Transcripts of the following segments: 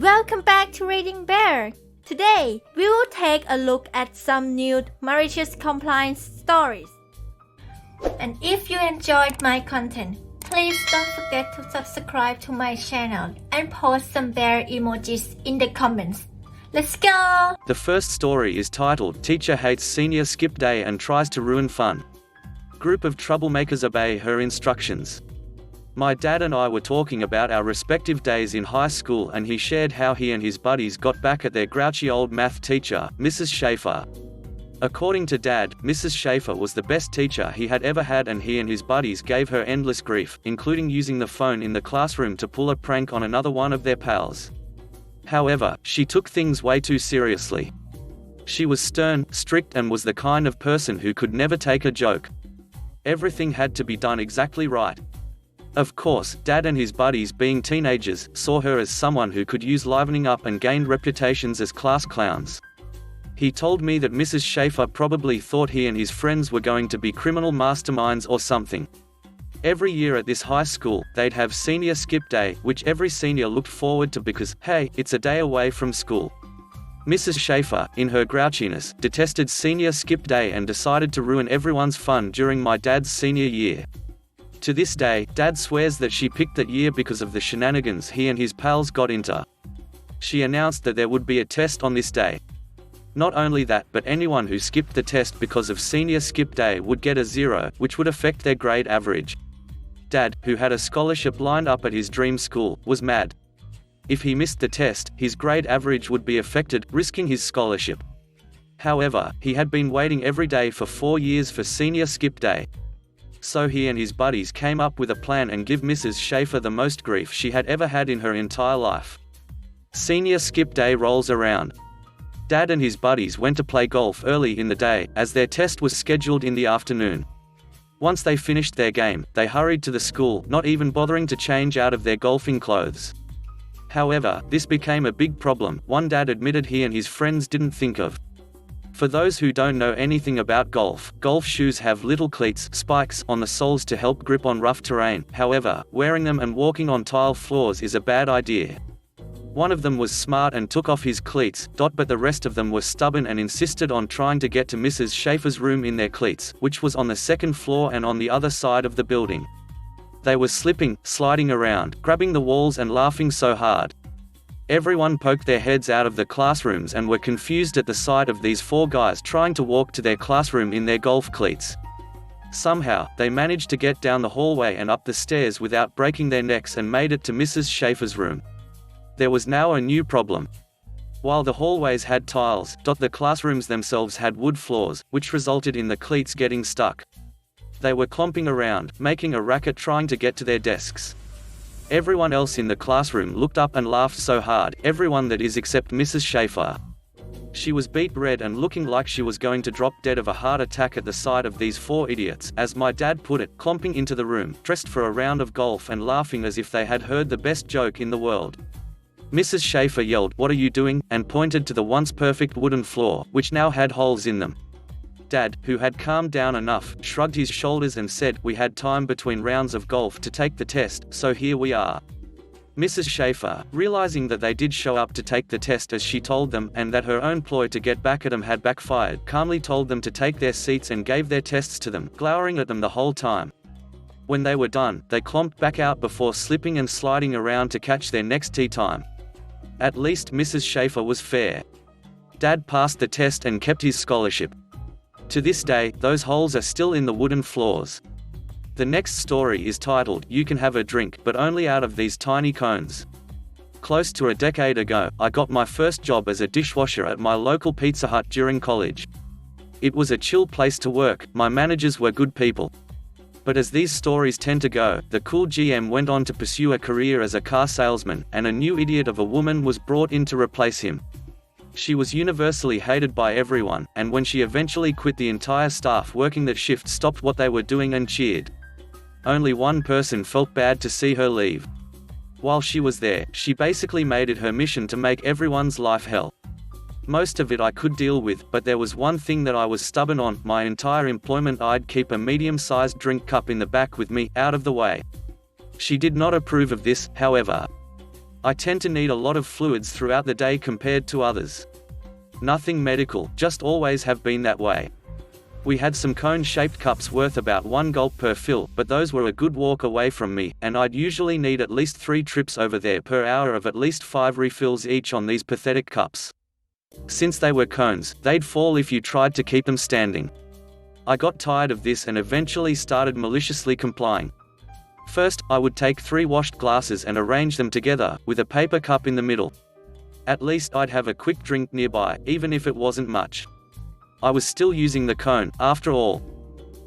Welcome back to Reading Bear. Today, we will take a look at some new malicious compliance stories. And if you enjoyed my content, please don't forget to subscribe to my channel and post some bear emojis in the comments. Let's go! The first story is titled Teacher Hates Senior Skip Day and Tries to Ruin Fun. Group of troublemakers obey her instructions. My dad and I were talking about our respective days in high school, and he shared how he and his buddies got back at their grouchy old math teacher, Mrs. Shafer. According to Dad, Mrs. Shafer was the best teacher he had ever had, and he and his buddies gave her endless grief, including using the phone in the classroom to pull a prank on another one of their pals. However, she took things way too seriously. She was stern, strict, and was the kind of person who could never take a joke. Everything had to be done exactly right. Of course, Dad and his buddies, being teenagers, saw her as someone who could use livening up and gained reputations as class clowns. He told me that Mrs. Shafer probably thought he and his friends were going to be criminal masterminds or something. Every year at this high school, they'd have Senior Skip Day, which every senior looked forward to because, hey, it's a day away from school. Mrs. Shafer, in her grouchiness, detested Senior Skip Day and decided to ruin everyone's fun during my dad's senior year. To this day, Dad swears that she picked that year because of the shenanigans he and his pals got into. She announced that there would be a test on this day. Not only that, but anyone who skipped the test because of Senior Skip Day would get a 0, which would affect their grade average. Dad, who had a scholarship lined up at his dream school, was mad. If he missed the test, his grade average would be affected, risking his scholarship. However, he had been waiting every day for 4 years for Senior Skip Day. So he and his buddies came up with a plan and give Mrs. Shafer the most grief she had ever had in her entire life. Senior Skip Day rolls around. Dad and his buddies went to play golf early in the day, as their test was scheduled in the afternoon. Once they finished their game, they hurried to the school, not even bothering to change out of their golfing clothes. However, this became a big problem, one Dad admitted he and his friends didn't think of. For those who don't know anything about golf shoes have little cleats, spikes, on the soles to help grip on rough terrain. However, wearing them and walking on tile floors is a bad idea. One of them was smart and took off his cleats, but the rest of them were stubborn and insisted on trying to get to Mrs. Shafer's room in their cleats, which was on the second floor and on the other side of the building. They were slipping, sliding around, grabbing the walls and laughing so hard. Everyone poked their heads out of the classrooms and were confused at the sight of these 4 guys trying to walk to their classroom in their golf cleats. Somehow, they managed to get down the hallway and up the stairs without breaking their necks and made it to Mrs. Shafer's room. There was now a new problem. While the hallways had tiles, the classrooms themselves had wood floors, which resulted in the cleats getting stuck. They were clomping around, making a racket trying to get to their desks. Everyone else in the classroom looked up and laughed so hard, everyone that is except Mrs. Shafer. She was beet red and looking like she was going to drop dead of a heart attack at the sight of these 4 idiots, as my dad put it, clomping into the room, dressed for a round of golf and laughing as if they had heard the best joke in the world. Mrs. Shafer yelled, "What are you doing?" and pointed to the once perfect wooden floor, which now had holes in them. Dad, who had calmed down enough, shrugged his shoulders and said, "We had time between rounds of golf to take the test, so here we are." Mrs. Shafer, realizing that they did show up to take the test as she told them, and that her own ploy to get back at them had backfired, calmly told them to take their seats and gave their tests to them, glowering at them the whole time. When they were done, they clomped back out before slipping and sliding around to catch their next tea time. At least Mrs. Shafer was fair. Dad passed the test and kept his scholarship. To this day, those holes are still in the wooden floors. The next story is titled, You Can Have a Drink, but only out of these tiny cones. Close to a decade ago, I got my first job as a dishwasher at my local Pizza Hut during college. It was a chill place to work, my managers were good people. But as these stories tend to go, the cool GM went on to pursue a career as a car salesman, and a new idiot of a woman was brought in to replace him. She was universally hated by everyone, and when she eventually quit, the entire staff working that shift stopped what they were doing and cheered. Only one person felt bad to see her leave. While she was there, she basically made it her mission to make everyone's life hell. Most of it I could deal with, but there was one thing that I was stubborn on. My entire employment I'd keep a medium-sized drink cup in the back with me, out of the way. She did not approve of this, however. I tend to need a lot of fluids throughout the day compared to others. Nothing medical, just always have been that way. We had some cone-shaped cups worth about 1 gulp per fill, but those were a good walk away from me, and I'd usually need at least 3 trips over there per hour of at least 5 refills each on these pathetic cups. Since they were cones, they'd fall if you tried to keep them standing. I got tired of this and eventually started maliciously complying. First, I would take 3 washed glasses and arrange them together, with a paper cup in the middle. At least I'd have a quick drink nearby, even if it wasn't much. I was still using the cone, after all.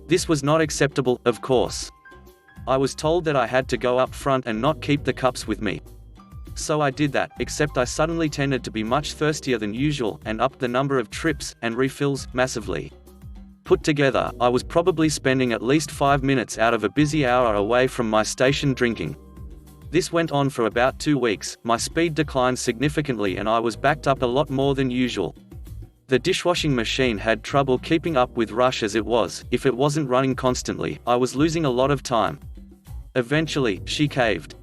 This was not acceptable, of course. I was told that I had to go up front and not keep the cups with me. So I did that, except I suddenly tended to be much thirstier than usual, and upped the number of trips and refills massively. Put together, I was probably spending at least 5 minutes out of a busy hour away from my station drinking. This went on for about 2 weeks, my speed declined significantly and I was backed up a lot more than usual. The dishwashing machine had trouble keeping up with rush as it was. If it wasn't running constantly, I was losing a lot of time. Eventually, she caved.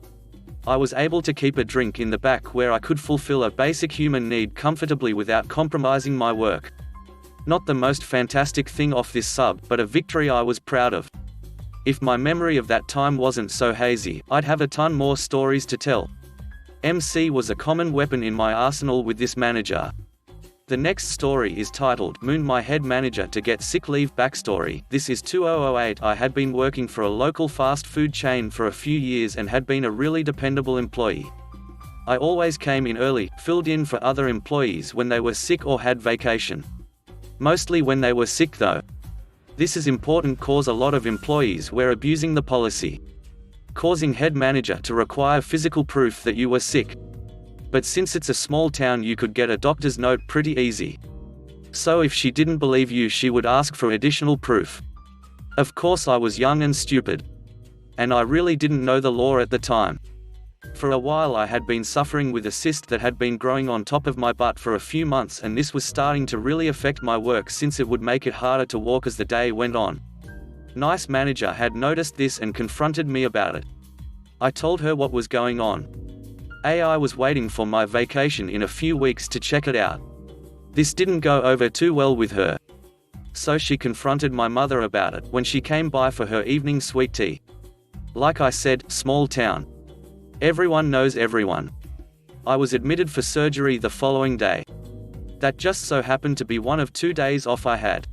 I was able to keep a drink in the back where I could fulfill a basic human need comfortably without compromising my work. Not the most fantastic thing off this sub, but a victory I was proud of. If my memory of that time wasn't so hazy, I'd have a ton more stories to tell. MC was a common weapon in my arsenal with this manager. The next story is titled, "Mooned My Head Manager to Get Sick Leave Backstory." This is 2008. I had been working for a local fast food chain for a few years and had been a really dependable employee. I always came in early, filled in for other employees when they were sick or had vacation. Mostly when they were sick though. This is important cause a lot of employees were abusing the policy, causing head manager to require physical proof that you were sick. But since it's a small town you could get a doctor's note pretty easy. So if she didn't believe you she would ask for additional proof. Of course I was young and stupid. And I really didn't know the law at the time. For a while I had been suffering with a cyst that had been growing on top of my butt for a few months, and this was starting to really affect my work since it would make it harder to walk as the day went on. Nice manager had noticed this and confronted me about it. I told her what was going on. I was waiting for my vacation in a few weeks to check it out. This didn't go over too well with her. So she confronted my mother about it when she came by for her evening sweet tea. Like I said, small town. Everyone knows everyone. I was admitted for surgery the following day. That just so happened to be one of 2 days off I had.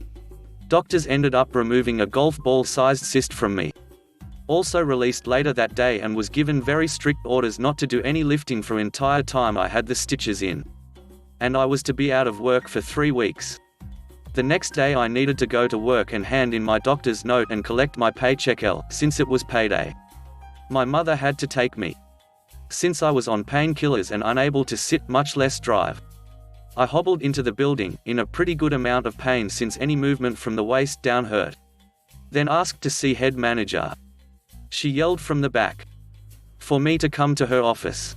Doctors ended up removing a golf ball-sized cyst from me. Also released later that day and was given very strict orders not to do any lifting for entire time I had the stitches in. And I was to be out of work for 3 weeks. The next day I needed to go to work and hand in my doctor's note and collect my paycheck since it was payday. My mother had to take me. Since I was on painkillers and unable to sit, much less drive. I hobbled into the building, in a pretty good amount of pain since any movement from the waist down hurt. Then asked to see head manager. She yelled from the back for me to come to her office.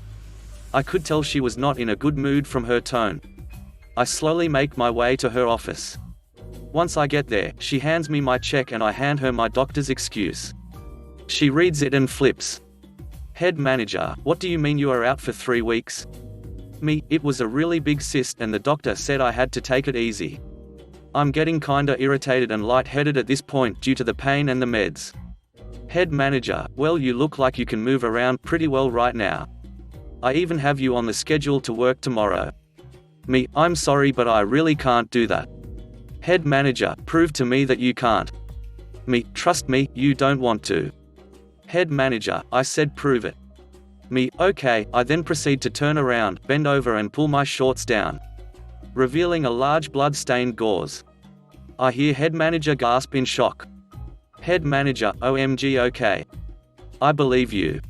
I could tell she was not in a good mood from her tone. I slowly make my way to her office. Once I get there, she hands me my check and I hand her my doctor's excuse. She reads it and flips. "Head manager, what do you mean you are out for 3 weeks? Me, it was a really big cyst and the doctor said I had to take it easy." I'm getting kinda irritated and lightheaded at this point due to the pain and the meds. Head manager, well you look like you can move around pretty well right now. I even have you on the schedule to work tomorrow. Me, I'm sorry but I really can't do that. Head manager, prove to me that you can't. Me, trust me, you don't want to. Head manager, I said prove it. Me, okay. I then proceed to turn around, bend over and pull my shorts down, revealing a large blood-stained gauze. I hear head manager gasp in shock. Head manager, OMG, okay. I believe you.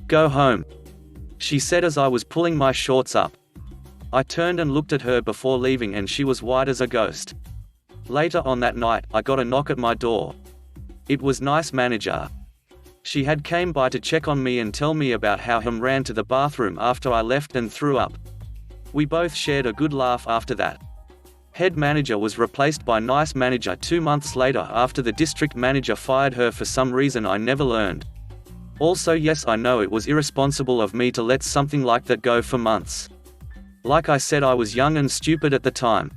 Go home, she said as I was pulling my shorts up. I turned and looked at her before leaving and she was white as a ghost. Later on that night, I got a knock at my door. It was nice manager. She had came by to check on me and tell me about how him ran to the bathroom after I left and threw up. We both shared a good laugh after that. Head manager was replaced by nice manager 2 months later after the district manager fired her for some reason I never learned. Also yes, I know it was irresponsible of me to let something like that go for months. Like I said, I was young and stupid at the time.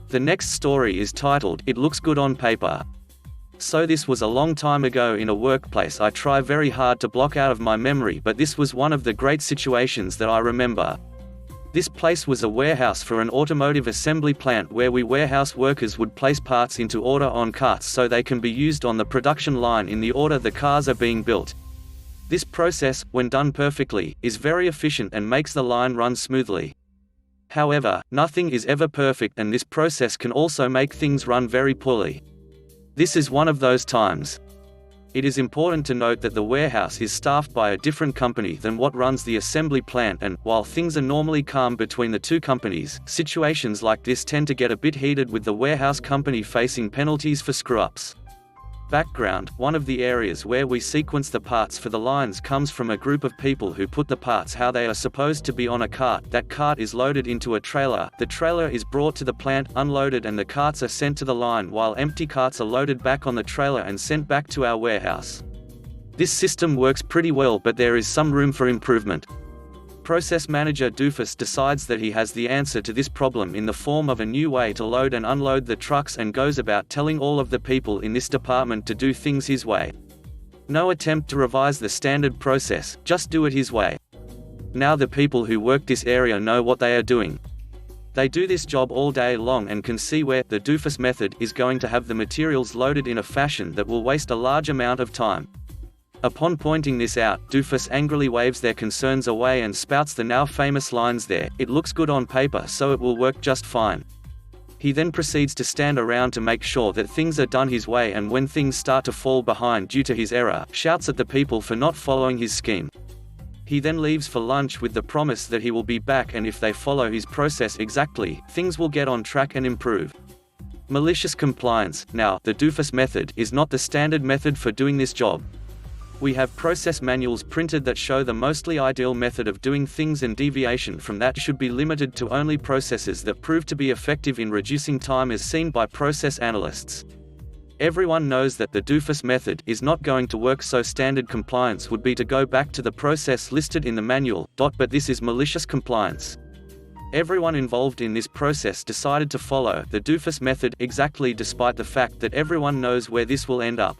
The next story is titled, It Looks Good on Paper. So this was a long time ago in a workplace I try very hard to block out of my memory, but this was one of the great situations that I remember. This place was a warehouse for an automotive assembly plant where we warehouse workers would place parts into order on carts so they can be used on the production line in the order the cars are being built. This process, when done perfectly, is very efficient and makes the line run smoothly. However, nothing is ever perfect, and this process can also make things run very poorly. This is one of those times. It is important to note that the warehouse is staffed by a different company than what runs the assembly plant, and, while things are normally calm between the two companies, situations like this tend to get a bit heated with the warehouse company facing penalties for screw-ups. Background: one of the areas where we sequence the parts for the lines comes from a group of people who put the parts how they are supposed to be on a cart. That cart is loaded into a trailer, the trailer is brought to the plant, unloaded, and the carts are sent to the line, while empty carts are loaded back on the trailer and sent back to our warehouse. This system works pretty well, but there is some room for improvement. Process manager Doofus decides that he has the answer to this problem in the form of a new way to load and unload the trucks, and goes about telling all of the people in this department to do things his way. No attempt to revise the standard process, just do it his way. Now the people who work this area know what they are doing. They do this job all day long and can see where the Doofus method is going to have the materials loaded in a fashion that will waste a large amount of time. Upon pointing this out, Doofus angrily waves their concerns away and spouts the now famous lines there, "It looks good on paper, so it will work just fine." He then proceeds to stand around to make sure that things are done his way, and when things start to fall behind due to his error, shouts at the people for not following his scheme. He then leaves for lunch with the promise that he will be back, and if they follow his process exactly, things will get on track and improve. Malicious compliance. Now, the Doofus method is not the standard method for doing this job. We have process manuals printed that show the mostly ideal method of doing things, and deviation from that should be limited to only processes that prove to be effective in reducing time as seen by process analysts. Everyone knows that the Doofus method is not going to work, so standard compliance would be to go back to the process listed in the manual, but this is malicious compliance. Everyone involved in this process decided to follow the Doofus method exactly, despite the fact that everyone knows where this will end up.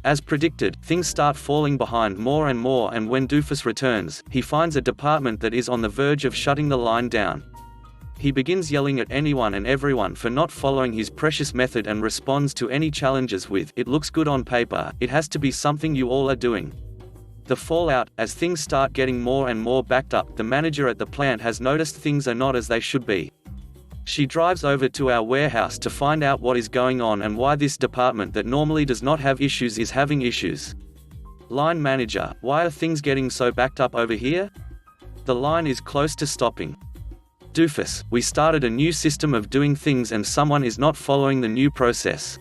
As predicted, things start falling behind more and more, and when Doofus returns, he finds a department that is on the verge of shutting the line down. He begins yelling at anyone and everyone for not following his precious method, and responds to any challenges with, "It looks good on paper, it has to be something you all are doing." The fallout: as things start getting more and more backed up, the manager at the plant has noticed things are not as they should be. She drives over to our warehouse to find out what is going on and why this department that normally does not have issues is having issues. Line manager: why are things getting so backed up over here? The line is close to stopping. Doofus: we started a new system of doing things and someone is not following the new process.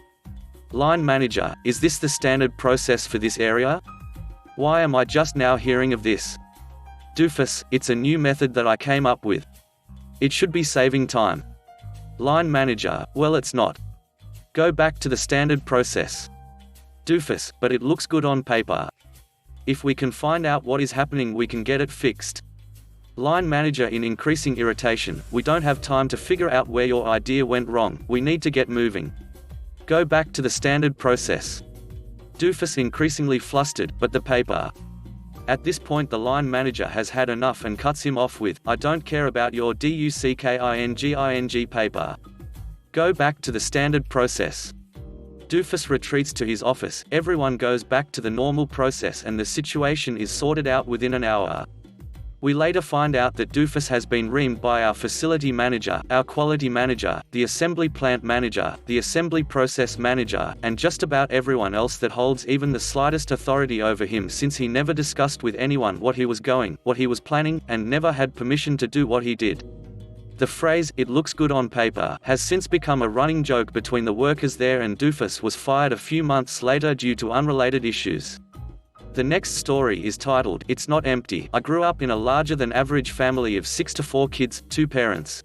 Line manager: is this the standard process for this area? Why am I just now hearing of this? Doofus: it's a new method that I came up with. It should be saving time. Line manager: well, it's not. Go back to the standard process. Doofus: but it looks good on paper. If we can find out what is happening, we can get it fixed. Line manager in increasing irritation: we don't have time to figure out where your idea went wrong, we need to get moving. Go back to the standard process. Doofus increasingly flustered: but the paper. At this point the line manager has had enough and cuts him off with, "I don't care about your ducking paper. Go back to the standard process." Doofus retreats to his office, everyone goes back to the normal process, and the situation is sorted out within an hour. We later find out that Doofus has been reamed by our facility manager, our quality manager, the assembly plant manager, the assembly process manager, and just about everyone else that holds even the slightest authority over him, since he never discussed with anyone what he was planning, and never had permission to do what he did. The phrase, "it looks good on paper," has since become a running joke between the workers there, and Doofus was fired a few months later due to unrelated issues. The next story is titled, It's Not Empty. I grew up in a larger than average family of 6 to 4 kids, 2 parents.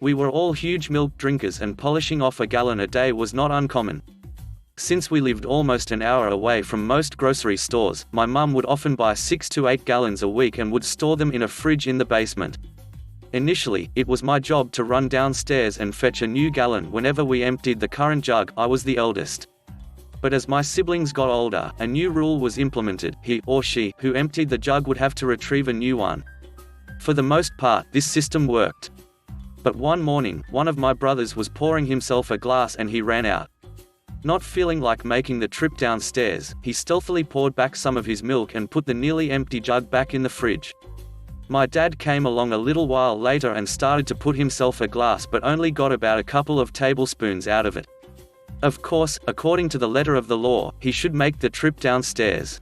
We were all huge milk drinkers, and polishing off a gallon a day was not uncommon. Since we lived almost an hour away from most grocery stores, my mum would often buy 6 to 8 gallons a week and would store them in a fridge in the basement. Initially, it was my job to run downstairs and fetch a new gallon whenever we emptied the current jug. I was the eldest. But as my siblings got older, a new rule was implemented: he or she who emptied the jug would have to retrieve a new one. For the most part, this system worked. But one morning, one of my brothers was pouring himself a glass and he ran out. Not feeling like making the trip downstairs, he stealthily poured back some of his milk and put the nearly empty jug back in the fridge. My dad came along a little while later and started to put himself a glass, but only got about a couple of tablespoons out of it. Of course, according to the letter of the law, he should make the trip downstairs.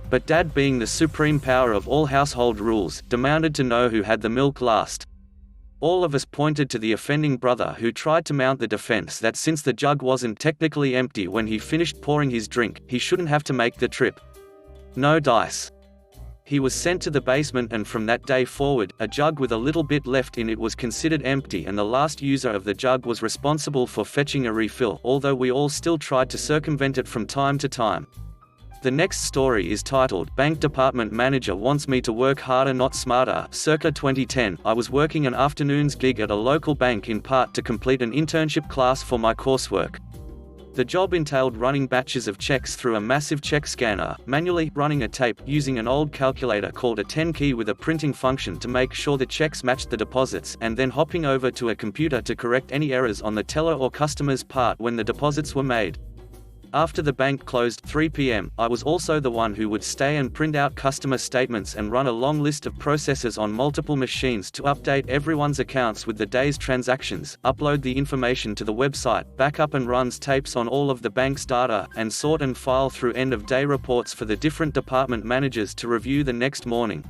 But Dad, being the supreme power of all household rules, demanded to know who had the milk last. All of us pointed to the offending brother, who tried to mount the defense that since the jug wasn't technically empty when he finished pouring his drink, he shouldn't have to make the trip. No dice. He was sent to the basement, and from that day forward, a jug with a little bit left in it was considered empty, and the last user of the jug was responsible for fetching a refill, although we all still tried to circumvent it from time to time. The next story is titled, Bank Department Manager Wants Me to Work Harder Not Smarter. Circa 2010, I was working an afternoons gig at a local bank, in part to complete an internship class for my coursework. The job entailed running batches of checks through a massive check scanner, manually running a tape using an old calculator called a 10 key with a printing function to make sure the checks matched the deposits, and then hopping over to a computer to correct any errors on the teller or customer's part when the deposits were made. After the bank closed 3 p.m., I was also the one who would stay and print out customer statements and run a long list of processes on multiple machines to update everyone's accounts with the day's transactions, upload the information to the website, backup and runs tapes on all of the bank's data, and sort and file through end-of-day reports for the different department managers to review the next morning.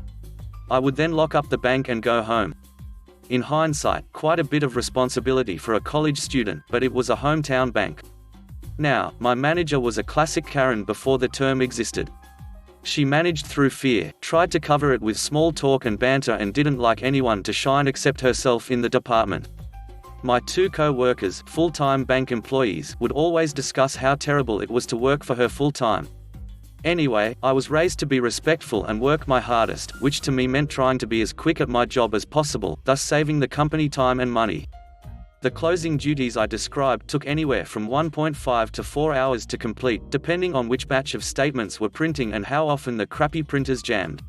I would then lock up the bank and go home. In hindsight, quite a bit of responsibility for a college student, but it was a hometown bank. Now, my manager was a classic Karen before the term existed. She managed through fear, tried to cover it with small talk and banter, and didn't like anyone to shine except herself in the department. My two co-workers, full-time bank employees, would always discuss how terrible it was to work for her full-time. Anyway, I was raised to be respectful and work my hardest, which to me meant trying to be as quick at my job as possible, thus saving the company time and money. The closing duties I described took anywhere from 1.5 to 4 hours to complete, depending on which batch of statements were printing and how often the crappy printers jammed.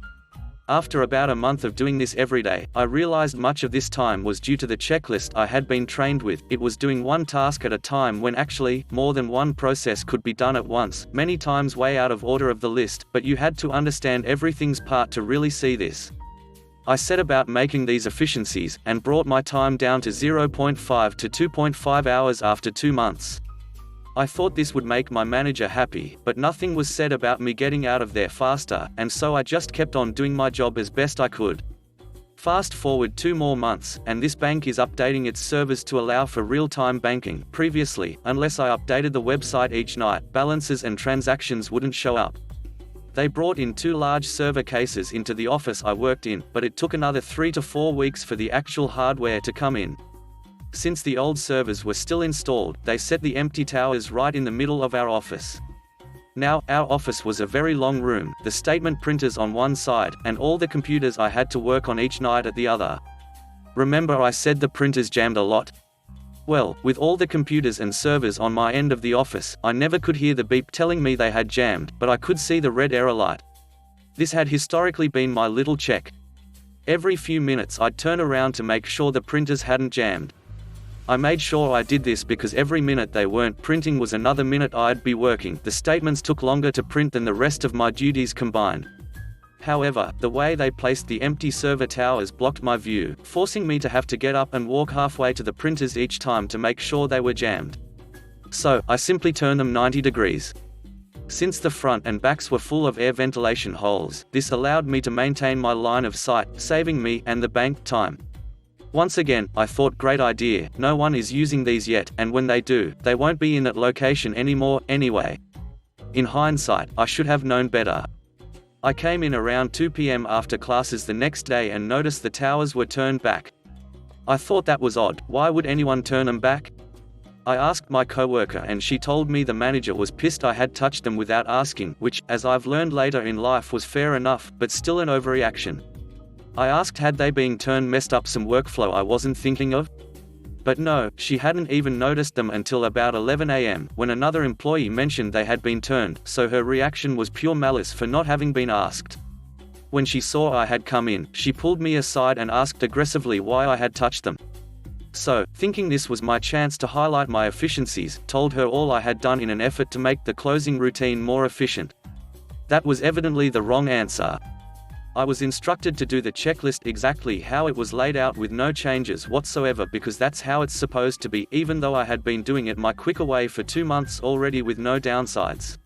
After about a month of doing this every day, I realized much of this time was due to the checklist I had been trained with. It was doing one task at a time when actually, more than one process could be done at once, many times way out of order of the list, but you had to understand everything's part to really see this. I set about making these efficiencies, and brought my time down to 0.5 to 2.5 hours after 2 months. I thought this would make my manager happy, but nothing was said about me getting out of there faster, and so I just kept on doing my job as best I could. Fast forward 2 more months, and this bank is updating its servers to allow for real-time banking. Previously, unless I updated the website each night, balances and transactions wouldn't show up. They brought in 2 large server cases into the office I worked in, but it took another 3 to 4 weeks for the actual hardware to come in. Since the old servers were still installed, they set the empty towers right in the middle of our office. Now, our office was a very long room, the statement printers on one side, and all the computers I had to work on each night at the other. Remember I said the printers jammed a lot? Well, with all the computers and servers on my end of the office, I never could hear the beep telling me they had jammed, but I could see the red error light. This had historically been my little check. Every few minutes I'd turn around to make sure the printers hadn't jammed. I made sure I did this because every minute they weren't printing was another minute I'd be working. The statements took longer to print than the rest of my duties combined. However, the way they placed the empty server towers blocked my view, forcing me to have to get up and walk halfway to the printers each time to make sure they were jammed. So, I simply turned them 90 degrees. Since the front and backs were full of air ventilation holes, this allowed me to maintain my line of sight, saving me and the bank time. Once again, I thought, great idea, no one is using these yet, and when they do, they won't be in that location anymore, anyway. In hindsight, I should have known better. I came in around 2 p.m. after classes the next day and noticed the towers were turned back. I thought that was odd. Why would anyone turn them back? I asked my coworker and she told me the manager was pissed I had touched them without asking, which, as I've learned later in life, was fair enough, but still an overreaction. I asked had they been turned messed up some workflow I wasn't thinking of? But no, she hadn't even noticed them until about 11 a.m., when another employee mentioned they had been turned, so her reaction was pure malice for not having been asked. When she saw I had come in, she pulled me aside and asked aggressively why I had touched them. So, thinking this was my chance to highlight my efficiencies, told her all I had done in an effort to make the closing routine more efficient. That was evidently the wrong answer. I was instructed to do the checklist exactly how it was laid out with no changes whatsoever because that's how it's supposed to be, even though I had been doing it my quicker way for 2 months already with no downsides.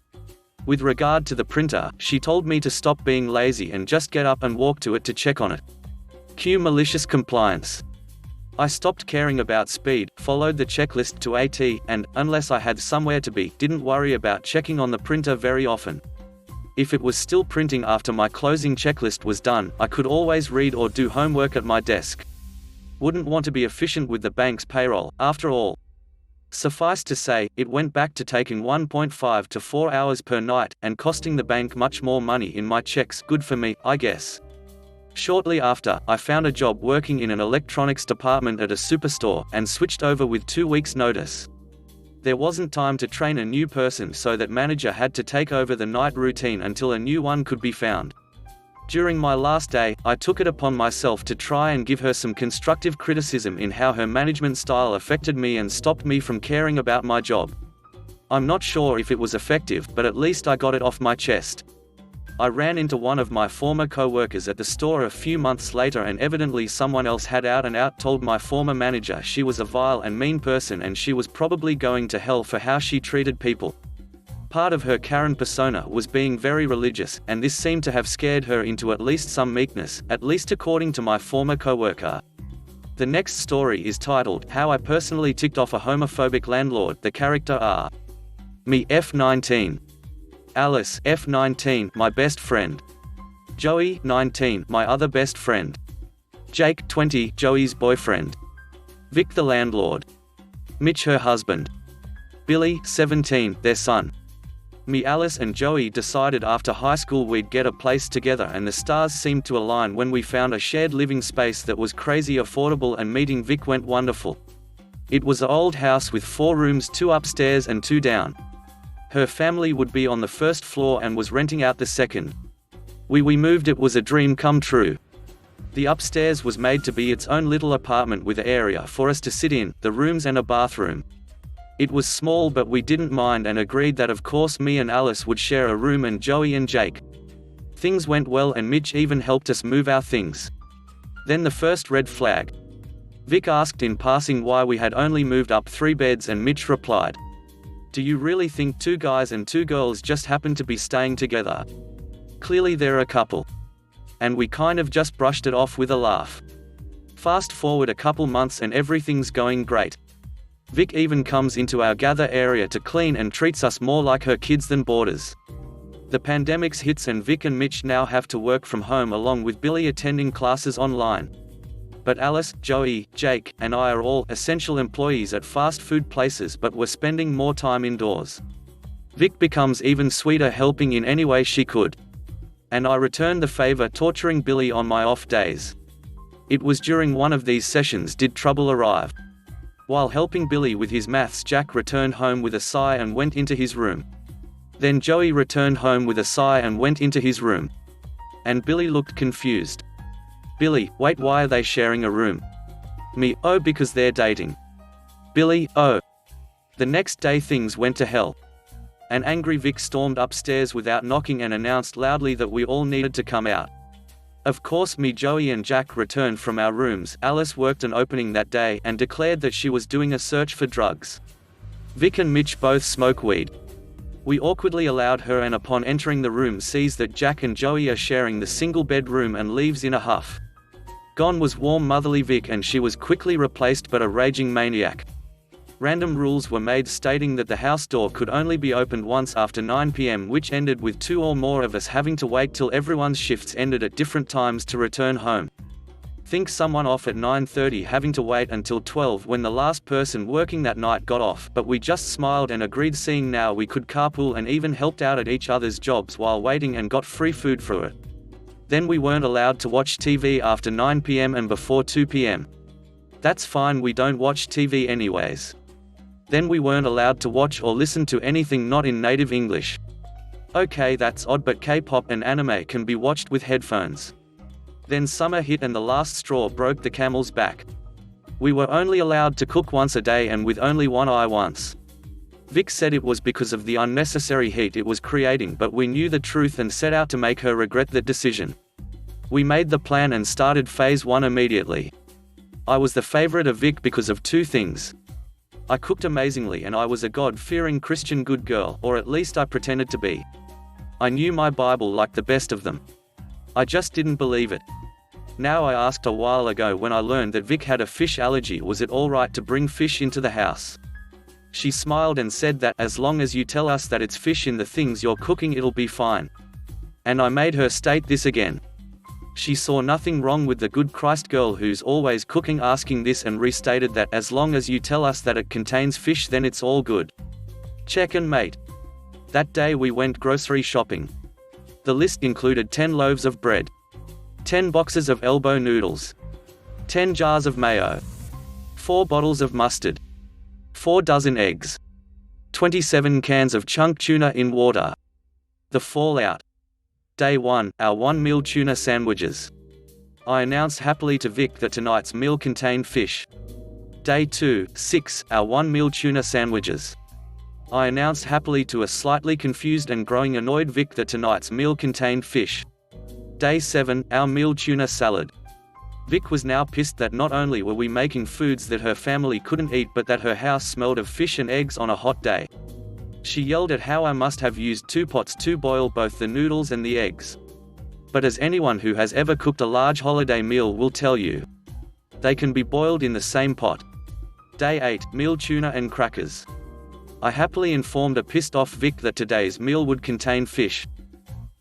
With regard to the printer, she told me to stop being lazy and just get up and walk to it to check on it. Cue malicious compliance. I stopped caring about speed, followed the checklist to a T, and, unless I had somewhere to be, didn't worry about checking on the printer very often. If it was still printing after my closing checklist was done, I could always read or do homework at my desk. Wouldn't want to be efficient with the bank's payroll, after all. Suffice to say, it went back to taking 1.5 to 4 hours per night, and costing the bank much more money in my checks. Good for me, I guess. Shortly after, I found a job working in an electronics department at a superstore, and switched over with 2 weeks' notice. There wasn't time to train a new person, so that manager had to take over the night routine until a new one could be found. During my last day, I took it upon myself to try and give her some constructive criticism in how her management style affected me and stopped me from caring about my job. I'm not sure if it was effective, but at least I got it off my chest. I ran into one of my former co-workers at the store a few months later, and evidently someone else had out and out told my former manager she was a vile and mean person and she was probably going to hell for how she treated people. Part of her Karen persona was being very religious, and this seemed to have scared her into at least some meekness, at least according to my former co-worker. The next story is titled, How I Personally Ticked Off a Homophobic Landlord. The character are me, F19. Alice, F19, my best friend. Joey, 19, my other best friend. Jake, 20, Joey's boyfriend. Vic, the landlord. Mitch, her husband. Billy, 17, their son. Me, Alice and Joey decided after high school we'd get a place together, and the stars seemed to align when we found a shared living space that was crazy affordable, and meeting Vic went wonderful. It was an old house with 4 rooms, 2 upstairs and 2 down. Her family would be on the first floor and was renting out the second. We moved, it was a dream come true. The upstairs was made to be its own little apartment with an area for us to sit in, the rooms and a bathroom. It was small, but we didn't mind and agreed that of course me and Alice would share a room, and Joey and Jake. Things went well, and Mitch even helped us move our things. Then the first red flag. Vic asked in passing why we had only moved up 3 beds, and Mitch replied, "Do you really think 2 guys and 2 girls just happen to be staying together? Clearly they're a couple." And we kind of just brushed it off with a laugh. Fast forward a couple months and everything's going great. Vic even comes into our gather area to clean and treats us more like her kids than boarders. The pandemic hits and Vic and Mitch now have to work from home, along with Billy attending classes online. But Alice, Joey, Jake, and I are all essential employees at fast food places, but we're spending more time indoors. Vic becomes even sweeter, helping in any way she could. And I return the favor, torturing Billy on my off days. It was during one of these sessions did trouble arrive. While helping Billy with his maths, Jack returned home with a sigh and went into his room. Then Joey returned home with a sigh and went into his room. And Billy looked confused. Billy, wait, why are they sharing a room? Me, oh, because they're dating. Billy, oh. The next day things went to hell. An angry Vic stormed upstairs without knocking and announced loudly that we all needed to come out. Of course me, Joey and Jack returned from our rooms. Alice worked an opening that day and declared that she was doing a search for drugs. Vic and Mitch both smoke weed. We awkwardly allowed her, and upon entering the room sees that Jack and Joey are sharing the single bedroom and leaves in a huff. Gone was warm motherly Vic, and she was quickly replaced but a raging maniac. Random rules were made stating that the house door could only be opened once after 9 p.m., which ended with 2 or more of us having to wait till everyone's shifts ended at different times to return home. Think someone off at 9:30 having to wait until 12 when the last person working that night got off, but we just smiled and agreed, seeing now we could carpool and even helped out at each other's jobs while waiting and got free food for it. Then we weren't allowed to watch TV after 9 p.m. and before 2 p.m. That's fine, we don't watch TV anyways. Then we weren't allowed to watch or listen to anything not in native English. Okay, that's odd, but K-pop and anime can be watched with headphones. Then summer hit and the last straw broke the camel's back. We were only allowed to cook once a day and with only one eye once. Vic said it was because of the unnecessary heat it was creating, but we knew the truth and set out to make her regret that decision. We made the plan and started phase 1 immediately. I was the favorite of Vic because of 2 things. I cooked amazingly and I was a God-fearing Christian good girl, or at least I pretended to be. I knew my Bible like the best of them. I just didn't believe it. Now, I asked a while ago when I learned that Vic had a fish allergy, was it alright to bring fish into the house? She smiled and said that, as long as you tell us that it's fish in the things you're cooking, it'll be fine. And I made her state this again. She saw nothing wrong with the good Christ girl who's always cooking asking this, and restated that, as long as you tell us that it contains fish, then it's all good. Check and mate. That day we went grocery shopping. The list included 10 loaves of bread, 10 boxes of elbow noodles, 10 jars of mayo, 4 bottles of mustard, 4 dozen eggs, 27 cans of chunk tuna in water. The fallout. Day 1, our 1-meal tuna sandwiches. I announced happily to Vic that tonight's meal contained fish. Day 2, 6, our 1-meal tuna sandwiches. I announced happily to a slightly confused and growing annoyed Vic that tonight's meal contained fish. Day 7, our meal tuna salad. Vic was now pissed that not only were we making foods that her family couldn't eat, but that her house smelled of fish and eggs on a hot day. She yelled at how I must have used 2 pots to boil both the noodles and the eggs. But as anyone who has ever cooked a large holiday meal will tell you, they can be boiled in the same pot. Day 8, meal tuna and crackers. I happily informed a pissed off Vic that today's meal would contain fish.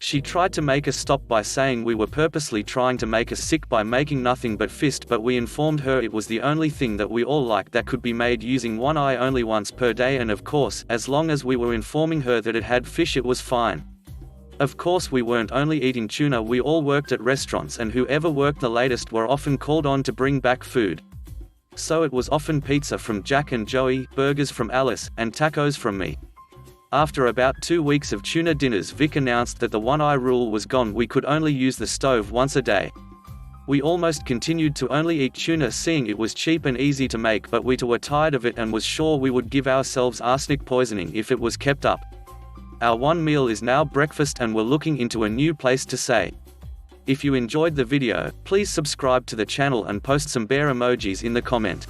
She tried to make us stop by saying we were purposely trying to make us sick by making nothing but fist, but we informed her it was the only thing that we all liked that could be made using one eye only once per day, and of course, as long as we were informing her that it had fish, it was fine. Of course, we weren't only eating tuna, we all worked at restaurants, and whoever worked the latest were often called on to bring back food. So it was often pizza from Jack and Joey, burgers from Alice, and tacos from me. After about 2 weeks of tuna dinners, Vic announced that the one-eye rule was gone. We could only use the stove once a day. We almost continued to only eat tuna, seeing it was cheap and easy to make, but we were tired of it and was sure we would give ourselves arsenic poisoning if it was kept up. Our one meal is now breakfast, and we're looking into a new place to stay. If you enjoyed the video, please subscribe to the channel and post some bear emojis in the comment.